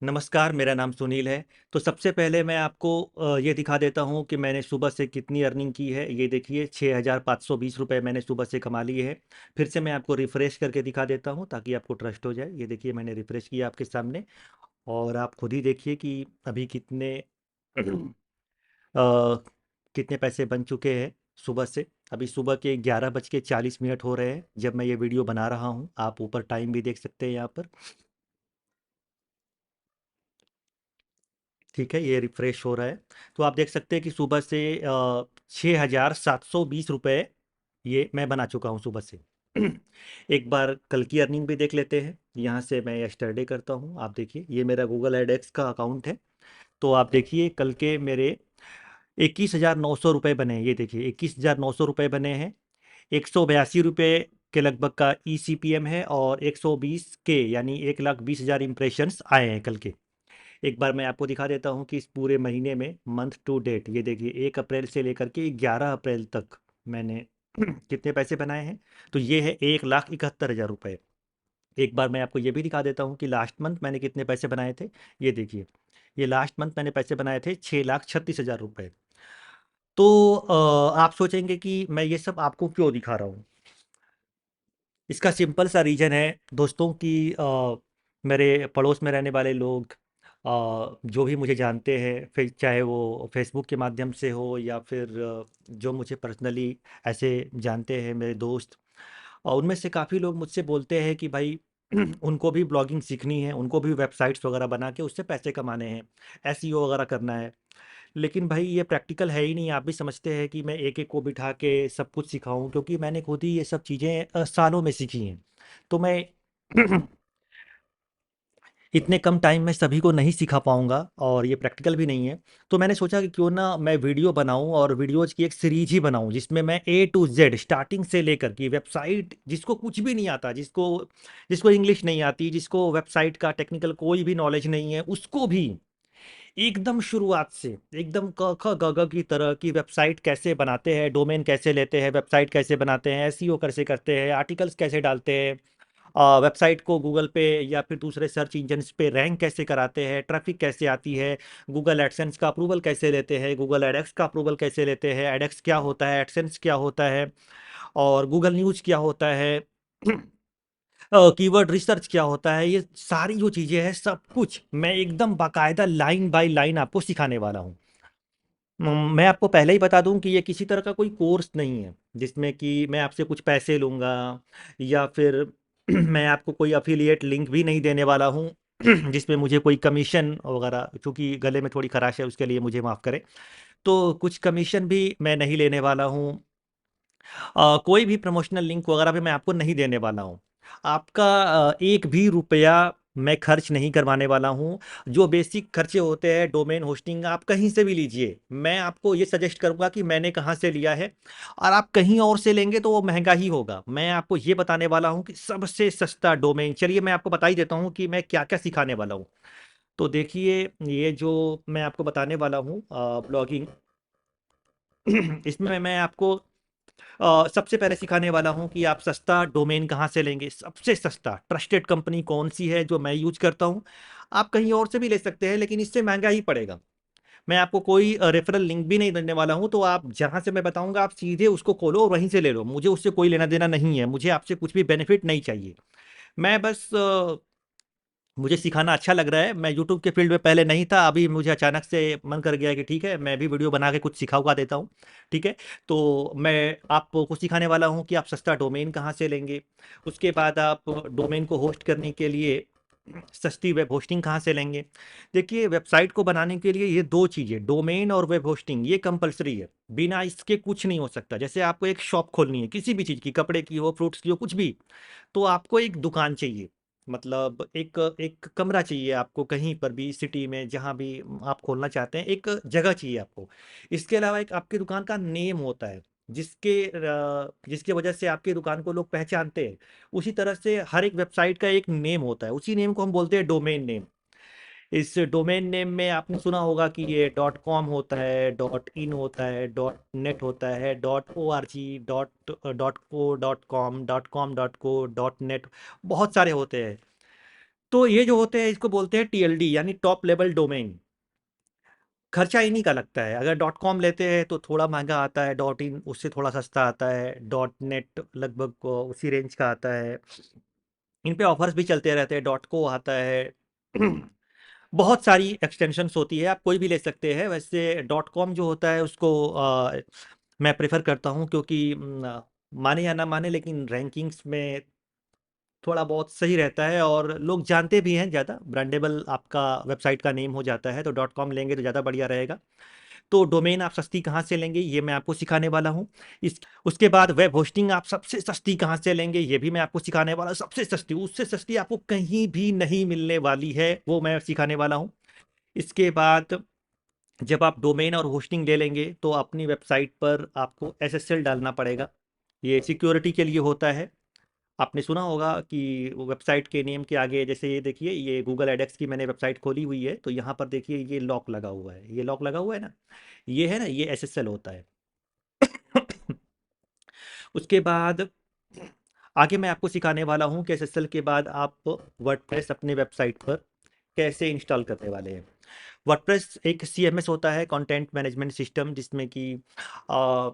नमस्कार, मेरा नाम सुनील है। तो सबसे पहले मैं आपको ये दिखा देता हूँ कि मैंने सुबह से कितनी अर्निंग की है। ये देखिए 6,520 रुपए मैंने सुबह से कमा लिए हैं। फिर से मैं आपको रिफ़्रेश करके दिखा देता हूँ ताकि आपको ट्रस्ट हो जाए। ये देखिए मैंने रिफ़्रेश किया आपके सामने और आप खुद ही देखिए कि अभी कितने कितने पैसे बन चुके हैं सुबह से। अभी सुबह के 11:40 हो रहे हैं जब मैं ये वीडियो बना रहा हूँ। आप ऊपर टाइम भी देख सकते हैं यहाँ पर। ठीक है, ये रिफ्रेश हो रहा है। तो आप देख सकते हैं कि सुबह से 6,720 रुपये ये मैं बना चुका हूँ सुबह से। एक बार कल की अर्निंग भी देख लेते हैं। यहाँ से मैं यस्टरडे करता हूँ। आप देखिए ये मेरा गूगल एडएक्स का अकाउंट है। तो आप देखिए कल के मेरे 21,900 रुपये बने हैं। ये देखिए 21,900 रुपये बने हैं। 182 रुपये के लगभग का ईसीपीएम है और 120 के यानी 1,20,000 इंप्रेशंस आए हैं कल के। एक बार मैं आपको दिखा देता हूँ कि इस पूरे महीने में मंथ टू डेट ये देखिए 1 अप्रैल से लेकर के 11 अप्रैल तक मैंने कितने पैसे बनाए हैं। तो ये है 1,71,000 रुपये। एक बार मैं आपको ये भी दिखा देता हूँ कि लास्ट मंथ मैंने कितने पैसे बनाए थे। ये देखिए ये लास्ट मंथ मैंने पैसे बनाए थे 6,36,000 रुपये। तो आप सोचेंगे कि मैं ये सब आपको क्यों दिखा रहा हूँ। इसका सिंपल सा रीज़न है दोस्तों कि मेरे पड़ोस में रहने वाले लोग जो भी मुझे जानते हैं फिर चाहे वो फेसबुक के माध्यम से हो या फिर जो मुझे पर्सनली ऐसे जानते हैं मेरे दोस्त। और उनमें से काफ़ी लोग मुझसे बोलते हैं कि भाई उनको भी ब्लॉगिंग सीखनी है, उनको भी वेबसाइट्स वगैरह बना के उससे पैसे कमाने हैं, एसईओ वगैरह करना है। लेकिन भाई ये प्रैक्टिकल है ही नहीं। आप भी समझते हैं कि मैं एक-एक को बिठा के सब कुछ सिखाऊँ, क्योंकि मैंने खुद ही ये सब चीज़ें सालों में सीखी हैं। तो मैं इतने कम टाइम में सभी को नहीं सिखा पाऊँगा और ये प्रैक्टिकल भी नहीं है। तो मैंने सोचा कि क्यों ना मैं वीडियो बनाऊँ और वीडियोज़ की एक सीरीज़ ही बनाऊँ जिसमें मैं ए टू ज़ेड स्टार्टिंग से लेकर कि वेबसाइट जिसको कुछ भी नहीं आता, जिसको जिसको इंग्लिश नहीं आती, जिसको वेबसाइट का टेक्निकल कोई भी नॉलेज नहीं है, उसको भी एकदम शुरुआत से एकदम क ख ग घ की तरह की वेबसाइट कैसे बनाते हैं, डोमेन कैसे लेते हैं, वेबसाइट कैसे बनाते हैं, एसईओ कैसे करते हैं, आर्टिकल्स कैसे डालते हैं, वेबसाइट को गूगल पे या फिर दूसरे सर्च इंजन्स पे रैंक कैसे कराते हैं, ट्रैफिक कैसे आती है, गूगल एडसेंस का अप्रूवल कैसे लेते हैं, गूगल एडएक्स का अप्रूवल कैसे लेते हैं, एडएक्स क्या होता है, एडसेंस क्या होता है और गूगल न्यूज़ क्या होता है, कीवर्ड रिसर्च क्या होता है। ये सारी जो चीज़ें हैं सब कुछ मैं एकदम बाकायदा लाइन बाय लाइन आपको सिखाने वाला हूँ। मैं आपको पहले ही बता दूं कि ये किसी तरह का कोई कोर्स नहीं है जिसमें कि मैं आपसे कुछ पैसे लूँगा या फिर मैं आपको कोई अफिलिएट लिंक भी नहीं देने वाला हूँ जिसमें मुझे कोई कमीशन वगैरह, चूँकि गले में थोड़ी खराश है उसके लिए मुझे माफ़ करें। तो कुछ कमीशन भी मैं नहीं लेने वाला हूँ। कोई भी प्रमोशनल लिंक वगैरह भी मैं आपको नहीं देने वाला हूँ। आपका एक भी रुपया मैं खर्च नहीं करवाने वाला हूँ। जो बेसिक खर्चे होते हैं डोमेन होस्टिंग आप कहीं से भी लीजिए। मैं आपको ये सजेस्ट करूँगा कि मैंने कहाँ से लिया है और आप कहीं और से लेंगे तो वो महँगा ही होगा। मैं आपको ये बताने वाला हूँ कि सबसे सस्ता डोमेन, चलिए मैं आपको बता ही देता हूँ कि मैं क्या-क्या सिखाने वाला हूँ। तो देखिए ये जो मैं आपको बताने वाला हूँ ब्लॉगिंग इसमें मैं आपको सबसे पहले सिखाने वाला हूँ कि आप सस्ता डोमेन कहाँ से लेंगे। सबसे सस्ता ट्रस्टेड कंपनी कौन सी है जो मैं यूज करता हूँ। आप कहीं और से भी ले सकते हैं लेकिन इससे महंगा ही पड़ेगा। मैं आपको कोई रेफरल लिंक भी नहीं देने वाला हूँ, तो आप जहाँ से मैं बताऊंगा आप सीधे उसको खोलो और वहीं से ले लो। मुझे उससे कोई लेना देना नहीं है, मुझे आपसे कुछ भी बेनिफिट नहीं चाहिए। मैं बस मुझे सिखाना अच्छा लग रहा है। मैं यूट्यूब के फील्ड में पहले नहीं था, अभी मुझे अचानक से मन कर गया कि ठीक है मैं भी वीडियो बना के कुछ सिखा देता हूँ। ठीक है, तो मैं आपको सिखाने वाला हूँ कि आप सस्ता डोमेन कहाँ से लेंगे। उसके बाद आप डोमेन को होस्ट करने के लिए सस्ती वेब होस्टिंग कहाँ से लेंगे। देखिए वेबसाइट को बनाने के लिए ये दो चीज़ें डोमेन और वेब होस्टिंग ये कंपलसरी है। बिना इसके कुछ नहीं हो सकता। जैसे आपको एक शॉप खोलनी है किसी भी चीज़ की, कपड़े की हो, फ्रूट्स की हो, कुछ भी, तो आपको एक दुकान चाहिए। मतलब एक एक कमरा चाहिए आपको कहीं पर भी सिटी में जहाँ भी आप खोलना चाहते हैं, एक जगह चाहिए आपको। इसके अलावा एक आपकी दुकान का नेम होता है जिसके वजह से आपकी दुकान को लोग पहचानते हैं। उसी तरह से हर एक वेबसाइट का एक नेम होता है, उसी नेम को हम बोलते हैं डोमेन नेम। इस डोमेन नेम में आपने सुना होगा कि ये डॉट कॉम होता है, डॉट इन होता है, डॉट नेट होता है, dot O R G, dot co, dot com, dot co, dot net, बहुत सारे होते हैं। तो ये जो होते हैं इसको बोलते हैं टीएलडी, यानी टॉप लेवल डोमेन। खर्चा इन्हीं का लगता है। अगर डॉट कॉम लेते हैं तो थोड़ा महंगा आता है, डॉट इन उससे थोड़ा सस्ता आता है, डॉट नेट लगभग उसी रेंज का आता है। इन पे ऑफर्स भी चलते रहते हैं, डॉट को आता है। बहुत सारी एक्सटेंशंस होती है, आप कोई भी ले सकते हैं। वैसे डॉट कॉम जो होता है उसको मैं प्रेफर करता हूँ, क्योंकि माने या ना माने लेकिन रैंकिंग्स में थोड़ा बहुत सही रहता है, और लोग जानते भी हैं, ज़्यादा ब्रांडेबल आपका वेबसाइट का नेम हो जाता है। तो डॉट कॉम लेंगे तो ज़्यादा बढ़िया रहेगा। तो डोमेन आप सस्ती कहाँ से लेंगे ये मैं आपको सिखाने वाला हूँ। इस उसके बाद वेब होस्टिंग आप सबसे सस्ती कहाँ से लेंगे ये भी मैं आपको सिखाने वाला हूँ। सबसे सस्ती, उससे सस्ती आपको कहीं भी नहीं मिलने वाली है, वो मैं सिखाने वाला हूँ। इसके बाद जब आप डोमेन और होस्टिंग ले लेंगे तो अपनी वेबसाइट पर आपको एसएसएल डालना पड़ेगा। ये सिक्योरिटी के लिए होता है। आपने सुना होगा कि वेबसाइट के नेम के आगे, जैसे ये देखिए, ये गूगल एडेक्स की मैंने वेबसाइट खोली हुई है, तो यहाँ पर देखिए ये लॉक लगा हुआ है, ये लॉक लगा हुआ है ना, ये है ना, ये एसएसएल होता है। उसके बाद आगे मैं आपको सिखाने वाला हूँ कि एसएसएल के बाद आप वर्डप्रेस अपने वेबसाइट पर कैसे इंस्टॉल करने वाले हैं। वर्डप्रेस एक सीएमएस होता है, कंटेंट मैनेजमेंट सिस्टम, जिसमें कि अ,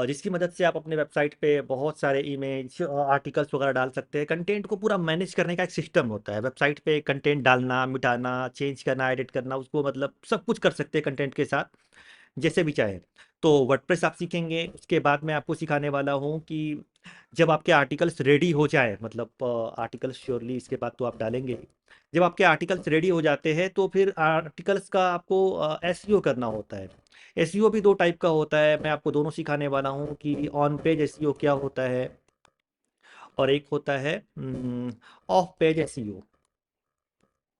जिसकी मदद से आप अपने वेबसाइट पे बहुत सारे इमेज आर्टिकल्स वगैरह डाल सकते हैं। कंटेंट को पूरा मैनेज करने का एक सिस्टम होता है। वेबसाइट पे कंटेंट डालना, मिटाना, चेंज करना, एडिट करना, उसको मतलब सब कुछ कर सकते हैं कंटेंट के साथ, जैसे भी चाहे। तो वर्डप्रेस आप सीखेंगे। उसके बाद मैं आपको सिखाने वाला हूँ कि जब आपके आर्टिकल्स रेडी हो जाए, मतलब आर्टिकल्स श्योरली इसके बाद तो आप डालेंगे ही। जब आपके आर्टिकल्स रेडी हो जाते हैं तो फिर आर्टिकल्स का आपको एसईओ करना होता है। एसईओ भी दो टाइप का होता है, मैं आपको दोनों सिखाने वाला हूँ कि ऑन पेज एसईओ क्या होता है, और एक होता है of page SEO.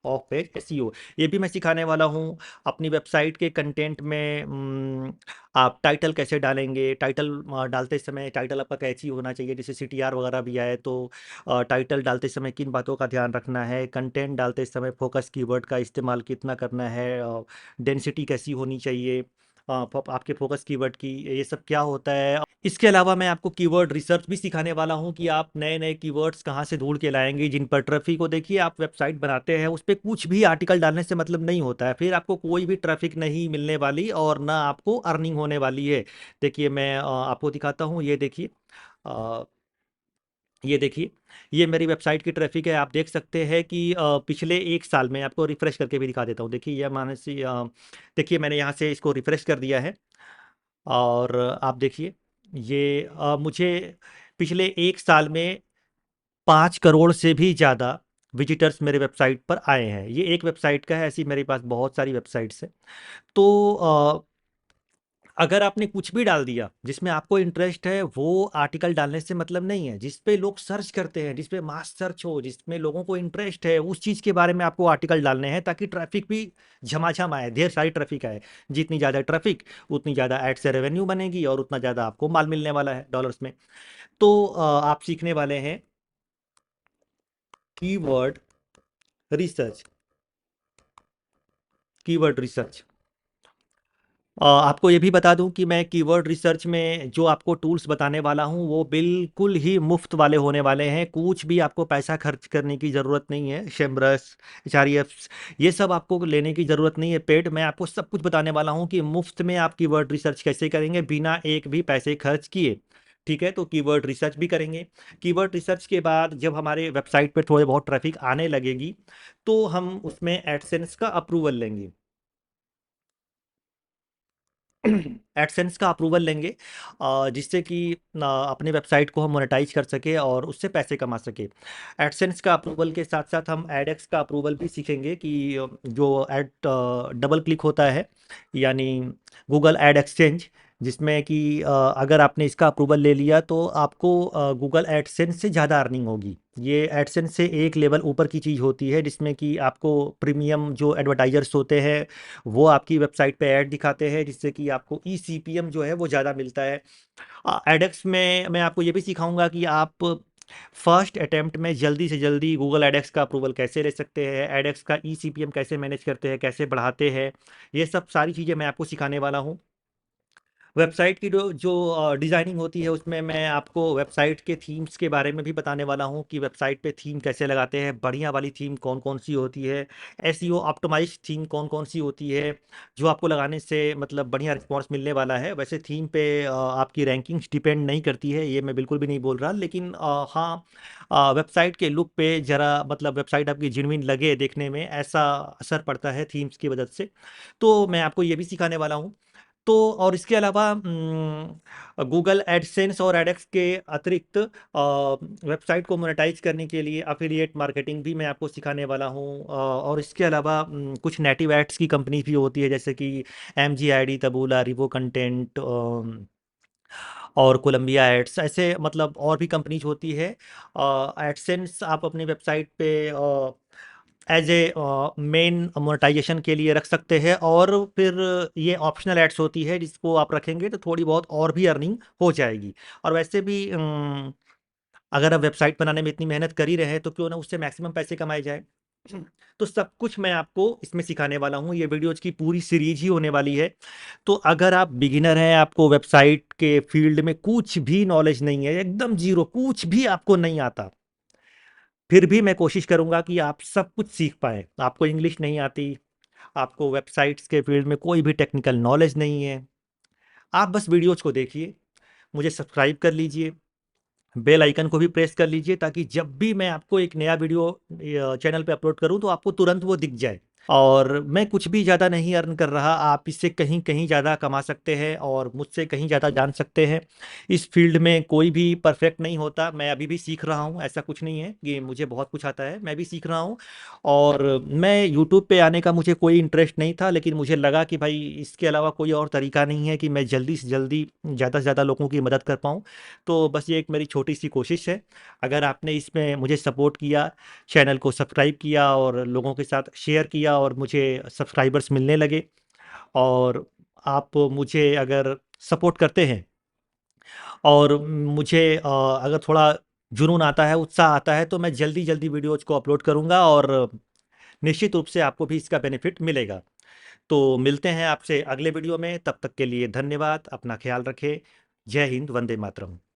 Of page SEO ये भी मैं सिखाने वाला हूँ। अपनी वेबसाइट के कंटेंट में आप टाइटल कैसे डालेंगे, टाइटल डालते समय टाइटल आपका कैची होना चाहिए, जैसे सीटीआर वगैरह भी आए तो टाइटल डालते समय किन बातों का ध्यान रखना है, कंटेंट डालते समय फोकस कीवर्ड का इस्तेमाल कितना करना है, डेंसिटी कैसी होनी चाहिए आपके फोकस कीवर्ड की, ये सब क्या होता है। इसके अलावा मैं आपको कीवर्ड रिसर्च भी सिखाने वाला हूँ कि आप नए नए कीवर्ड्स कहाँ से ढूंढ के लाएंगे जिन पर ट्रैफिक को। देखिए, आप वेबसाइट बनाते हैं, उस पर कुछ भी आर्टिकल डालने से मतलब नहीं होता है, फिर आपको कोई भी ट्रैफिक नहीं मिलने वाली और ना आपको अर्निंग होने वाली है। देखिए, मैं आपको दिखाता हूँ, ये देखिए, अ, ये देखिए, ये मेरी वेबसाइट की ट्रैफिक है। आप देख सकते हैं कि पिछले एक साल में, आपको रिफ्रेश करके भी दिखा देता हूँ। देखिए, यह मानसी देखिए, मैंने यहाँ से इसको रिफ्रेश कर दिया है, और आप देखिए, ये मुझे पिछले एक साल में 5 करोड़ से भी ज़्यादा विजिटर्स मेरे वेबसाइट पर आए हैं। ये एक वेबसाइट का है, ऐसी मेरे पास बहुत सारी वेबसाइट्स हैं। तो अगर आपने कुछ भी डाल दिया जिसमें आपको इंटरेस्ट है, वो आर्टिकल डालने से मतलब नहीं है। जिस पे लोग सर्च करते हैं, जिस पे मास सर्च हो, जिसमें लोगों को इंटरेस्ट है, उस चीज़ के बारे में आपको आर्टिकल डालने हैं, ताकि ट्रैफिक भी झमाझम आए, ढेर सारी ट्रैफिक आए। जितनी ज़्यादा ट्रैफिक, उतनी ज़्यादा ऐड से रेवेन्यू बनेगी, और उतना ज़्यादा आपको माल मिलने वाला है डॉलर्स में। तो आप सीखने वाले हैं कीवर्ड रिसर्च। कीवर्ड रिसर्च, आपको ये भी बता दूं कि मैं कीवर्ड रिसर्च में जो आपको टूल्स बताने वाला हूं वो बिल्कुल ही मुफ्त वाले होने वाले हैं। कुछ भी आपको पैसा खर्च करने की ज़रूरत नहीं है। शेमरस, एचआरईएफ्स, ये सब आपको लेने की ज़रूरत नहीं है पेड। मैं आपको सब कुछ बताने वाला हूं कि मुफ्त में आप कीवर्ड रिसर्च कैसे करेंगे बिना एक भी पैसे खर्च किए। ठीक है, तो कीवर्ड रिसर्च भी करेंगे। कीवर्ड रिसर्च के बाद जब हमारे वेबसाइट पर थोड़े बहुत ट्रैफिक आने लगेगी, तो हम उसमें एडसेंस का अप्रूवल लेंगे। एडसेंस का अप्रूवल लेंगे, जिससे कि अपने वेबसाइट को हम मोनेटाइज कर सके और उससे पैसे कमा सके। एडसेंस का अप्रूवल के साथ साथ हम एडेक्स का अप्रूवल भी सीखेंगे कि जो एड डबल क्लिक होता है, यानी गूगल एड एक्सचेंज, जिसमें कि अगर आपने इसका अप्रूवल ले लिया तो आपको गूगल एडसेंस से ज़्यादा अर्निंग होगी। ये एडसेंस से एक लेवल ऊपर की चीज़ होती है, जिसमें कि आपको प्रीमियम जो एडवर्टाइजर्स होते हैं वो आपकी वेबसाइट पे ऐड दिखाते हैं, जिससे कि आपको ईसीपीएम जो है वो ज़्यादा मिलता है। एडेक्स में मैं आपको ये भी सिखाऊंगा कि आप फर्स्ट अटेम्प्ट में जल्दी से जल्दी गूगल एडेक्स का अप्रूवल कैसे ले सकते हैं, एडेक्स का ईसीपीएम कैसे मैनेज करते हैं, कैसे बढ़ाते हैं। ये सब सारी चीज़ें मैं आपको सिखाने वाला हूँ। वेबसाइट की जो जो डिज़ाइनिंग होती है उसमें मैं आपको वेबसाइट के थीम्स के बारे में भी बताने वाला हूँ कि वेबसाइट पे थीम कैसे लगाते हैं, बढ़िया वाली थीम कौन कौन सी होती है, एसईओ ऑप्टिमाइज्ड थीम कौन कौन सी होती है जो आपको लगाने से मतलब बढ़िया रिस्पॉन्स मिलने वाला है। वैसे थीम पे आपकी रैंकिंग्स डिपेंड नहीं करती है, ये मैं बिल्कुल भी नहीं बोल रहा, लेकिन हाँ, वेबसाइट के लुक पे ज़रा मतलब वेबसाइट आपकी जेन्युइन लगे देखने में, ऐसा असर पड़ता है थीम्स की वजह से। तो मैं आपको ये भी सिखाने वाला हूँ। तो और इसके अलावा गूगल एडसेंस और एडएक्स के अतिरिक्त वेबसाइट को मोनेटाइज करने के लिए अफिलिएट मार्केटिंग भी मैं आपको सिखाने वाला हूँ। और इसके अलावा कुछ नेटिव एड्स की कंपनी भी होती है, जैसे कि MGID, तबूला, रिवो कंटेंट और कोलंबिया एड्स, ऐसे मतलब और भी कंपनीज होती है। एडसेंस आप अपनी वेबसाइट पे एज ए मेन मोनेटाइजेशन के लिए रख सकते हैं, और फिर ये ऑप्शनल एड्स होती है जिसको आप रखेंगे तो थोड़ी बहुत और भी अर्निंग हो जाएगी। और वैसे भी अगर आप वेबसाइट बनाने में इतनी मेहनत कर ही रहे हैं तो क्यों ना उससे मैक्सिमम पैसे कमाए जाए। तो सब कुछ मैं आपको इसमें सिखाने वाला हूँ, ये वीडियोज की पूरी सीरीज ही होने वाली है। तो अगर आप बिगिनर हैं, आपको वेबसाइट के फील्ड में कुछ भी नॉलेज नहीं है, एकदम जीरो, कुछ भी आपको नहीं आता, फिर भी मैं कोशिश करूंगा कि आप सब कुछ सीख पाएँ। आपको इंग्लिश नहीं आती, आपको वेबसाइट्स के फील्ड में कोई भी टेक्निकल नॉलेज नहीं है, आप बस वीडियोज़ को देखिए, मुझे सब्सक्राइब कर लीजिए, बेल आइकन को भी प्रेस कर लीजिए, ताकि जब भी मैं आपको एक नया वीडियो चैनल पे अपलोड करूं तो आपको तुरंत वो दिख जाए। और मैं कुछ भी ज़्यादा नहीं अर्न कर रहा, आप इससे कहीं कहीं ज़्यादा कमा सकते हैं और मुझसे कहीं ज़्यादा जान सकते हैं। इस फील्ड में कोई भी परफेक्ट नहीं होता, मैं अभी भी सीख रहा हूँ, ऐसा कुछ नहीं है कि मुझे बहुत कुछ आता है, मैं भी सीख रहा हूँ। और मैं यूट्यूब पे आने का मुझे कोई इंटरेस्ट नहीं था, लेकिन मुझे लगा कि भाई इसके अलावा कोई और तरीका नहीं है कि मैं जल्दी से जल्दी ज़्यादा से ज़्यादा लोगों की मदद कर पाऊँ। तो बस ये एक मेरी छोटी सी कोशिश है। अगर आपने इसमें मुझे सपोर्ट किया, चैनल को सब्सक्राइब किया और लोगों के साथ शेयर किया और मुझे सब्सक्राइबर्स मिलने लगे, और आप मुझे अगर सपोर्ट करते हैं और मुझे अगर थोड़ा जुनून आता है, उत्साह आता है, तो मैं जल्दी जल्दी वीडियोज़ को अपलोड करूँगा और निश्चित रूप से आपको भी इसका बेनिफिट मिलेगा। तो मिलते हैं आपसे अगले वीडियो में, तब तक के लिए धन्यवाद, अपना ख्याल रखें। जय हिंद, वंदे मातरम।